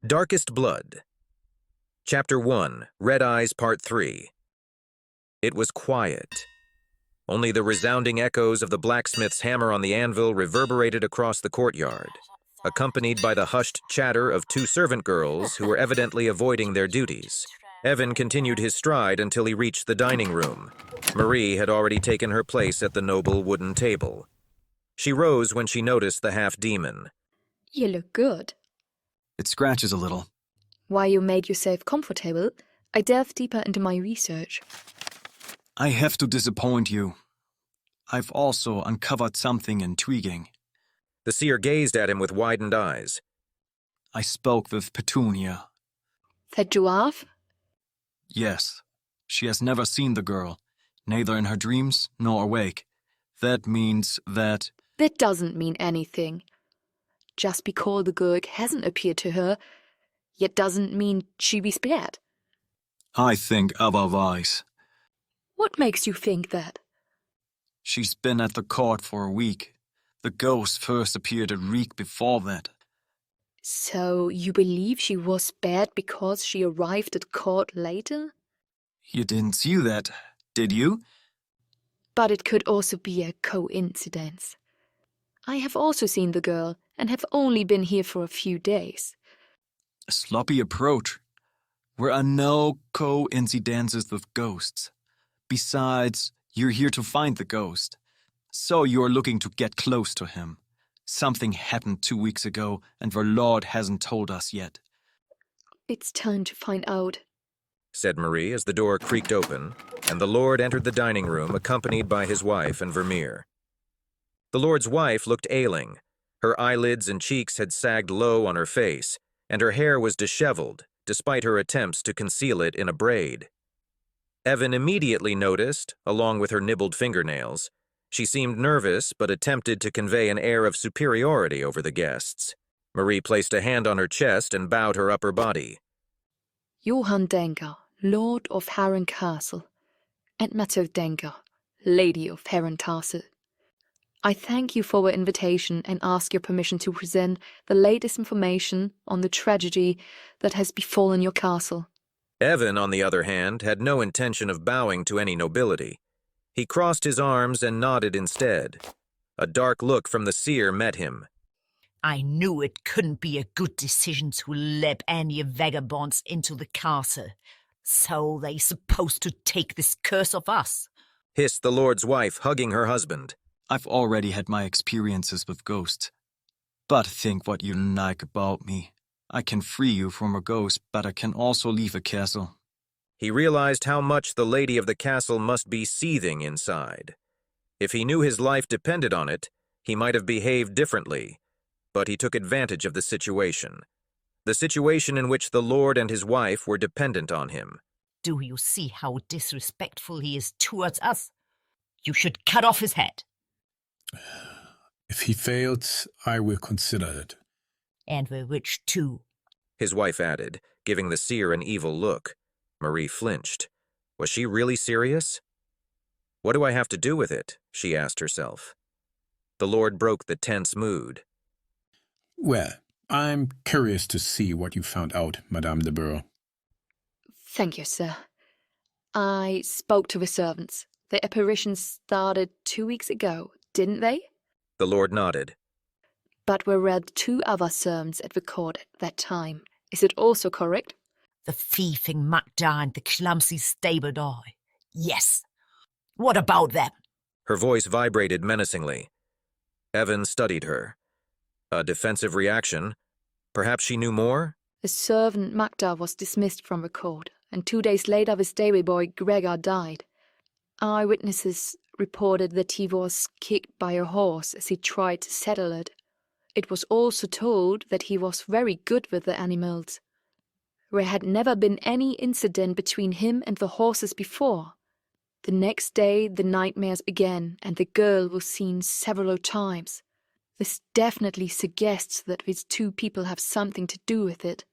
Darkest Blood. Chapter 1, Red Eyes Part 3. It was quiet. Only the resounding echoes of the blacksmith's hammer on the anvil reverberated across the courtyard, accompanied by the hushed chatter of two servant girls who were evidently avoiding their duties. Evan continued his stride until he reached the dining room. Marie had already taken her place at the noble wooden table. She rose when she noticed the half-demon. You look good. It scratches a little. Why you made yourself comfortable, I delved deeper into my research. I have to disappoint you. I've also uncovered something intriguing. The seer gazed at him with widened eyes. I spoke with Petunia. That dwarf? Yes. She has never seen the girl, neither in her dreams nor awake. That means that... That doesn't mean anything. Just because the girl hasn't appeared to her, yet doesn't mean she be spared. I think otherwise. What makes you think that? She's been at the court for a week. The ghost first appeared a week before that. So you believe she was spared because she arrived at court later? You didn't see that, did you? But it could also be a coincidence. I have also seen the girl and have only been here for a few days. A sloppy approach. There are no coincidences with ghosts. Besides, you're here to find the ghost. So you're looking to get close to him. Something happened 2 weeks ago, and the Lord hasn't told us yet. It's time to find out, said Marie as the door creaked open, and the Lord entered the dining room accompanied by his wife and Vermeer. The Lord's wife looked ailing. Her eyelids and cheeks had sagged low on her face, and her hair was disheveled, despite her attempts to conceal it in a braid. Evan immediately noticed, along with her nibbled fingernails. She seemed nervous, but attempted to convey an air of superiority over the guests. Marie placed a hand on her chest and bowed her upper body. Lord Dancker, Lord of Harren Castle, and Madame Dancker, Lady of Harren Castle. I thank you for your invitation and ask your permission to present the latest information on the tragedy that has befallen your castle. Evan, on the other hand, had no intention of bowing to any nobility. He crossed his arms and nodded instead. A dark look from the seer met him. I knew it couldn't be a good decision to let any vagabonds into the castle. So they supposed to take this curse of us, hissed the Lord's wife, hugging her husband. I've already had my experiences with ghosts. But think what you like about me. I can free you from a ghost, but I can also leave a castle. He realized how much the lady of the castle must be seething inside. If he knew his life depended on it, he might have behaved differently. But he took advantage of the situation in which the Lord and his wife were dependent on him. Do you see how disrespectful he is towards us? You should cut off his head. If he fails, I will consider it. And the witch too, his wife added, giving the seer an evil look. Marie flinched. Was she really serious? What do I have to do with it? She asked herself. The Lord broke the tense mood. Well, I'm curious to see what you found out, Madame de Bourgh. Thank you, sir. I spoke to the servants. The apparitions started 2 weeks ago, didn't they? The Lord nodded. But we read 2 other servants at the court at that time. Is it also correct? The thieving Magda and the clumsy stable dog. Yes. What about them? Her voice vibrated menacingly. Evan studied her. A defensive reaction? Perhaps she knew more? The servant Magda was dismissed from the court, and 2 days later the stable boy Gregor died. Eyewitnesses reported that he was kicked by a horse as he tried to saddle it. It was also told that he was very good with the animals. There had never been any incident between him and the horses before. The next day the nightmares began, and the girl was seen several times. This definitely suggests that these 2 people have something to do with it.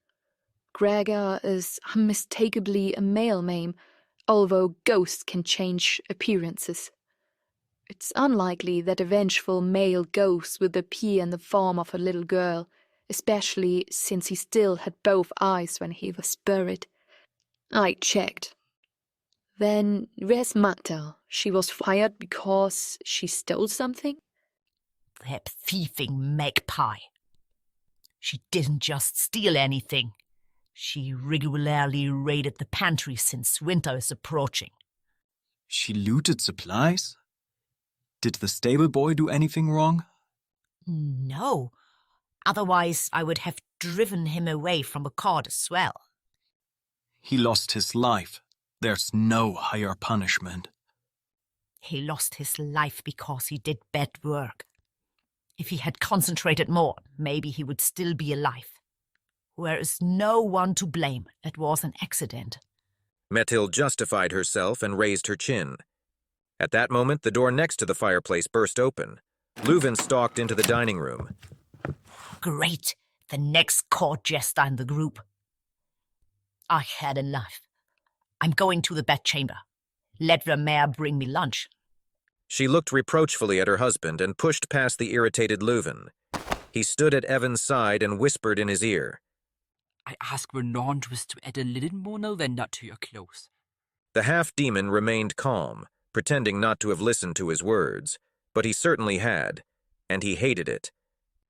Gregor is unmistakably a male name, although ghosts can change appearances. It's unlikely that a vengeful male ghost would appear in the form of a little girl, especially since he still had both eyes when he was buried. I checked. Then where's Magda? She was fired because she stole something? That thieving magpie. She didn't just steal anything. She regularly raided the pantry since winter is approaching. She looted supplies? Did the stable boy do anything wrong? No. Otherwise, I would have driven him away from the court as well. He lost his life. There's no higher punishment. He lost his life because he did bad work. If he had concentrated more, maybe he would still be alive. There is no one to blame. It was an accident. Methil justified herself and raised her chin. At that moment, the door next to the fireplace burst open. Leuven stalked into the dining room. Great. The next court jester in the group. I had enough. I'm going to the bedchamber. Let the mayor bring me lunch. She looked reproachfully at her husband and pushed past the irritated Leuven. He stood at Evan's side and whispered in his ear. I asked the laundress to add a little more lavender to your clothes. The half-demon remained calm, pretending not to have listened to his words, but he certainly had, and he hated it.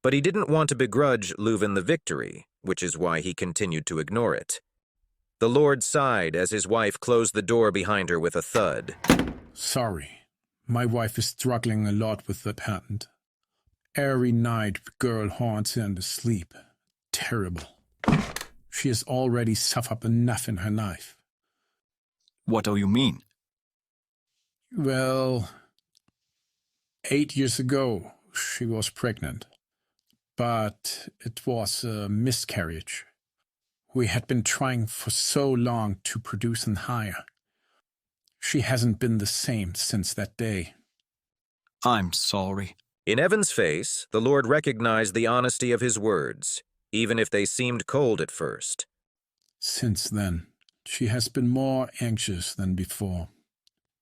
But he didn't want to begrudge Leuven the victory, which is why he continued to ignore it. The Lord sighed as his wife closed the door behind her with a thud. Sorry. My wife is struggling a lot with the patent. Every night the girl haunts her in the sleep. Terrible. She has already suffered enough in her life. What do you mean? Well, 8 years ago she was pregnant. But it was a miscarriage. We had been trying for so long to produce an hire. She hasn't been the same since that day. I'm sorry. In Evan's face, the Lord recognized the honesty of his words, even if they seemed cold at first. Since then, she has been more anxious than before.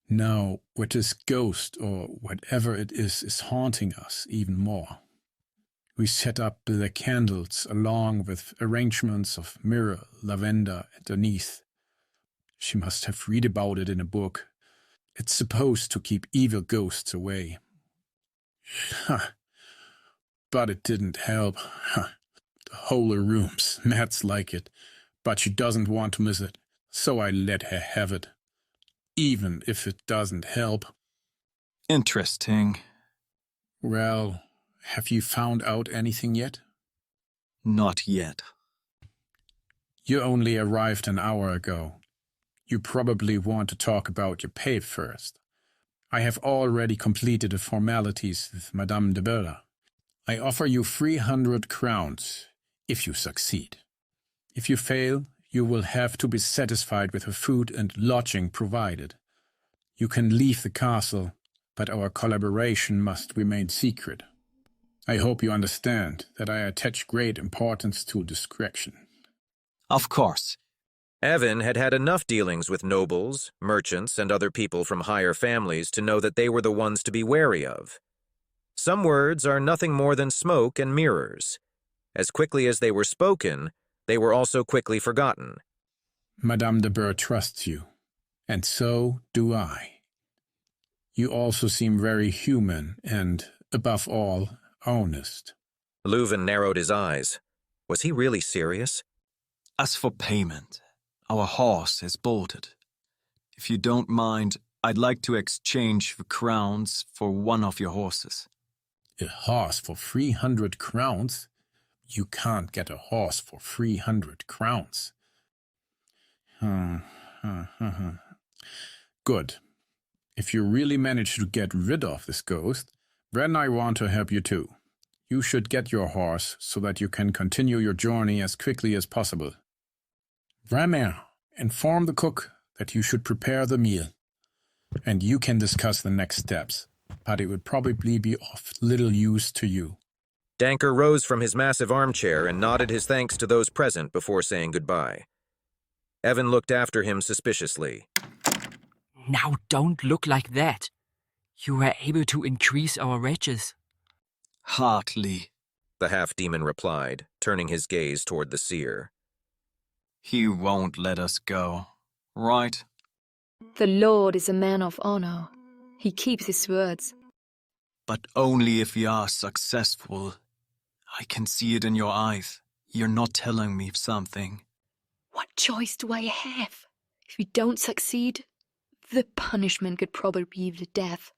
Now, what this ghost, or whatever it is haunting us even more. We set up the candles along with arrangements of myrrh, lavender underneath. She must have read about it in a book. It's supposed to keep evil ghosts away. But it didn't help. The whole room's Matt's like it, but she doesn't want to miss it, so I let her have it. Even if it doesn't help. Interesting. Well, have you found out anything yet? Not yet. You only arrived an hour ago. You probably want to talk about your pay first. I have already completed the formalities with Madame de Bella. I offer you 300 crowns, if you succeed. If you fail, you will have to be satisfied with the food and lodging provided. You can leave the castle, but our collaboration must remain secret. I hope you understand that I attach great importance to discretion. Of course. Evan had had enough dealings with nobles, merchants, and other people from higher families to know that they were the ones to be wary of. Some words are nothing more than smoke and mirrors. As quickly as they were spoken, they were also quickly forgotten. Madame de Bourgh trusts you, and so do I. You also seem very human and, above all, honest. Leuven narrowed his eyes. Was he really serious? As for payment, our horse is bolted. If you don't mind, I'd like to exchange the crowns for one of your horses. A horse for 300 crowns? You can't get a horse for 300 crowns. Good. If you really manage to get rid of this ghost, then I want to help you too. You should get your horse so that you can continue your journey as quickly as possible. Vramer, inform the cook that you should prepare the meal, and you can discuss the next steps, but it would probably be of little use to you. Dancker rose from his massive armchair and nodded his thanks to those present before saying goodbye. Evan looked after him suspiciously. Now don't look like that. You were able to increase our wages. Hardly. The half-demon replied, turning his gaze toward the seer. He won't let us go, right? The Lord is a man of honor. He keeps his words. But only if we are successful. I can see it in your eyes. You're not telling me something. What choice do I have? If we don't succeed, the punishment could probably be the death.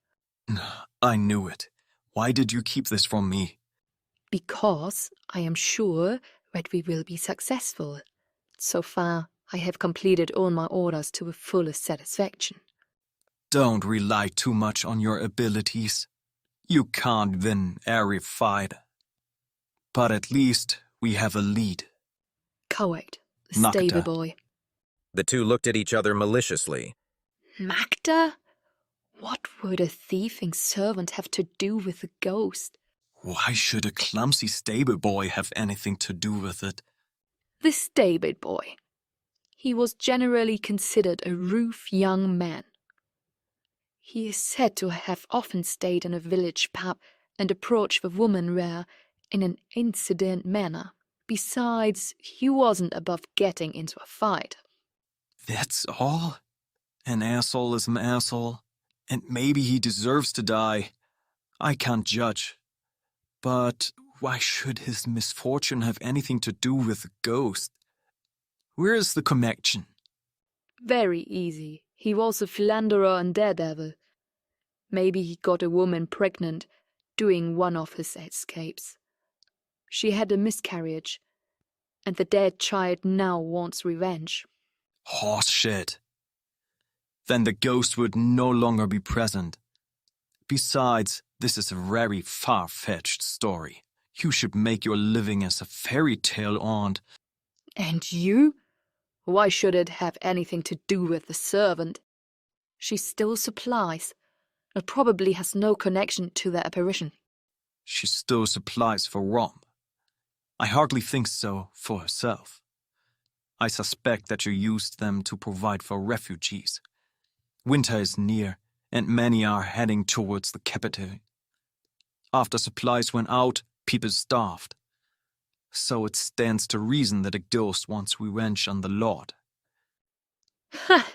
I knew it. Why did you keep this from me? Because I am sure that we will be successful. So far, I have completed all my orders to the fullest satisfaction. Don't rely too much on your abilities. You can't win every fight. But at least we have a lead. Correct, the Magda. stable boy. The two looked at each other maliciously. Magda? What would a thieving servant have to do with the ghost? Why should a clumsy stable boy have anything to do with it? The stable boy. He was generally considered a rough young man. He is said to have often stayed in a village pub and approached the woman there in an incident manner. Besides, he wasn't above getting into a fight. That's all? An asshole is an asshole, and maybe he deserves to die. I can't judge. But why should his misfortune have anything to do with the ghost? Where is the connection? Very easy. He was a philanderer and daredevil. Maybe he got a woman pregnant doing one of his escapes. She had a miscarriage, and the dead child now wants revenge. Horse shit. Then the ghost would no longer be present. Besides, this is a very far-fetched story. You should make your living as a fairy tale aunt. And you? Why should it have anything to do with the servant? She still supplies. It probably has no connection to the apparition. She still supplies for Rom. I hardly think so for herself. I suspect that you used them to provide for refugees. Winter is near, and many are heading towards the capital. After supplies went out, people starved. So it stands to reason that a ghost wants revenge on the Lord. Ha!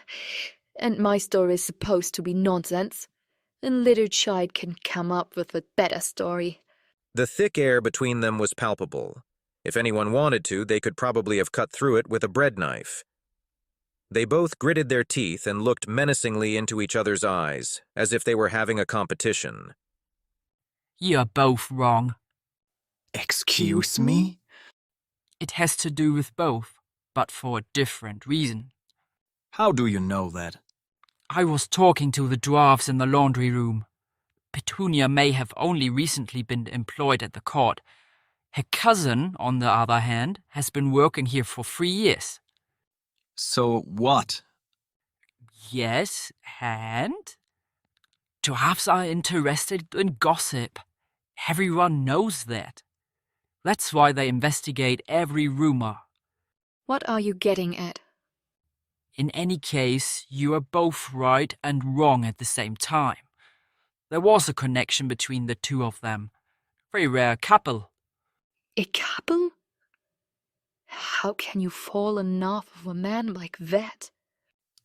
And my story is supposed to be nonsense. A little child can come up with a better story. The thick air between them was palpable. If anyone wanted to, they could probably have cut through it with a bread knife. They both gritted their teeth and looked menacingly into each other's eyes, as if they were having a competition. You're both wrong. Excuse me? It has to do with both, but for a different reason. How do you know that? I was talking to the dwarves in the laundry room. Petunia may have only recently been employed at the court. Her cousin, on the other hand, has been working here for 3 years. So what? Yes, and? Dwarves are interested in gossip. Everyone knows that. That's why they investigate every rumor. What are you getting at? In any case, you are both right and wrong at the same time. There was a connection between the two of them. Very rare couple. A couple? How can you fall in love with a man like that?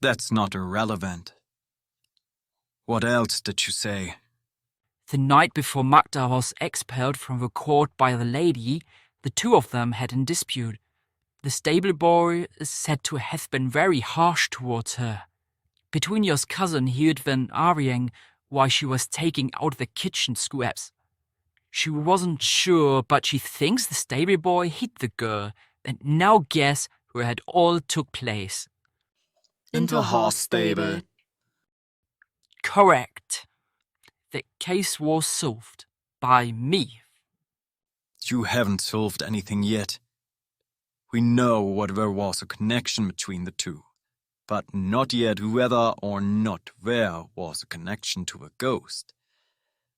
That's not irrelevant. What else did you say? The night before Magda was expelled from the court by the lady, the two of them had a dispute. The stable boy is said to have been very harsh towards her. Petunia's cousin heard them arguing why she was taking out the kitchen scraps. She wasn't sure, but she thinks the stable boy hit the girl, and now guess where it all took place. In the horse stable. Correct. The case was solved by me. You haven't solved anything yet. We know what there was a connection between the two, but not yet whether or not there was a connection to a ghost.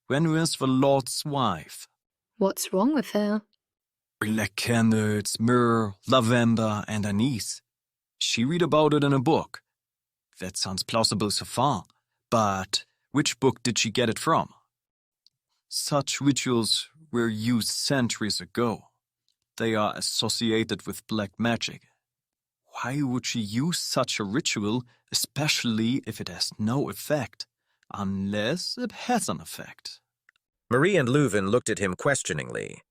When was the Lord's wife? What's wrong with her? Black candles, myrrh, lavender, and anise. She read about it in a book. That sounds plausible so far, but which book did she get it from? Such rituals were used centuries ago. they are associated with black magic. Why would she use such a ritual, especially if it has no effect? Unless it has an effect. Marie and Leuven looked at him questioningly.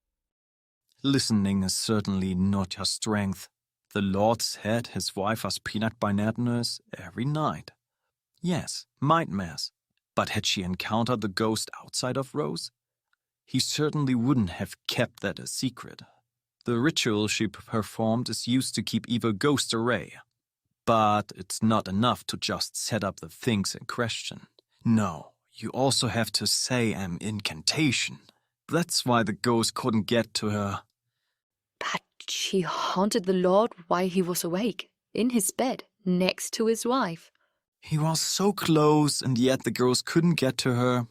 Listening is certainly not your strength. The Lord said his wife was peanut by nurse every night. Yes, might mass. But had she encountered the ghost outside of Rose? He certainly wouldn't have kept that a secret. The ritual she performed is used to keep evil ghosts away. But it's not enough to just set up the things in question. No, you also have to say an incantation. That's why the ghost couldn't get to her. But she haunted the Lord while he was awake, in his bed, next to his wife. He was so close, and yet the ghost couldn't get to her.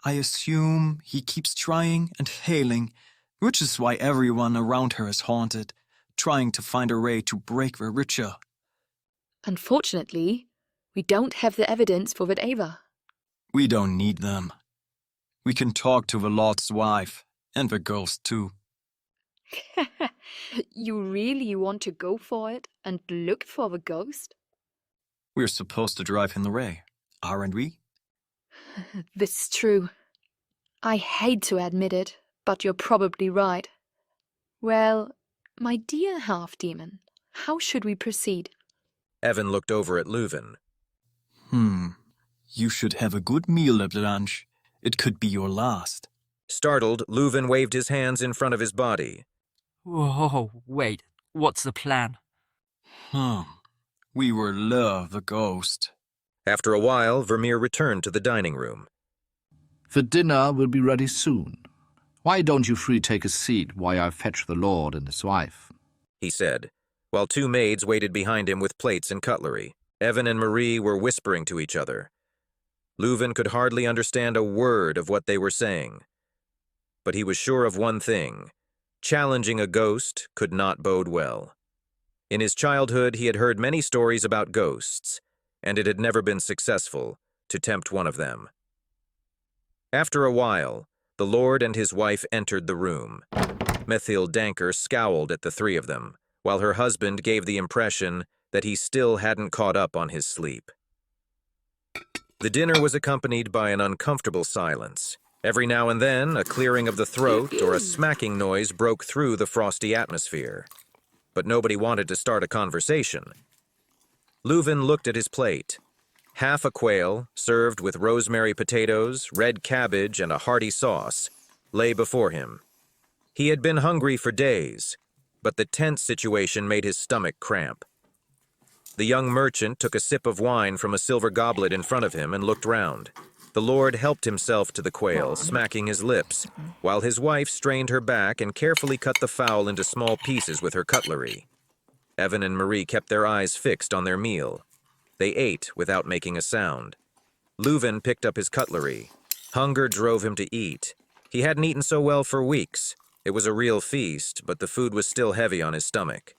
I assume he keeps trying and failing, which is why everyone around her is haunted, trying to find a way to break the ritual. Unfortunately, we don't have the evidence for it either. We don't need them. We can talk to the Lord's wife, and the ghost too. You really want to go for it and look for the ghost? We're supposed to drive him away, aren't we? This is true. I hate to admit it, but you're probably right. Well, my dear half-demon, how should we proceed? Evan looked over at Leuven. You should have a good meal at lunch. It could be your last. Startled, Leuven waved his hands in front of his body. Whoa, wait, what's the plan? We will lure the ghost. After a while, Vermeer returned to the dining room. The dinner will be ready soon. Why don't you three take a seat while I fetch the Lord and his wife? He said, while two maids waited behind him with plates and cutlery. Evan and Marie were whispering to each other. Leuven could hardly understand a word of what they were saying. But he was sure of one thing. Challenging a ghost could not bode well. In his childhood, he had heard many stories about ghosts, and it had never been successful to tempt one of them. After a while, the Lord and his wife entered the room. Lord Dancker scowled at the three of them, while her husband gave the impression that he still hadn't caught up on his sleep. The dinner was accompanied by an uncomfortable silence. Every now and then, a clearing of the throat or a smacking noise broke through the frosty atmosphere. But nobody wanted to start a conversation. Leuven looked at his plate. Half a quail, served with rosemary potatoes, red cabbage, and a hearty sauce, lay before him. He had been hungry for days, but the tense situation made his stomach cramp. The young merchant took a sip of wine from a silver goblet in front of him and looked round. The Lord helped himself to the quail, smacking his lips, while his wife strained her back and carefully cut the fowl into small pieces with her cutlery. Evan and Marie kept their eyes fixed on their meal. They ate without making a sound. Leuven picked up his cutlery. Hunger drove him to eat. He hadn't eaten so well for weeks. It was a real feast, but the food was still heavy on his stomach.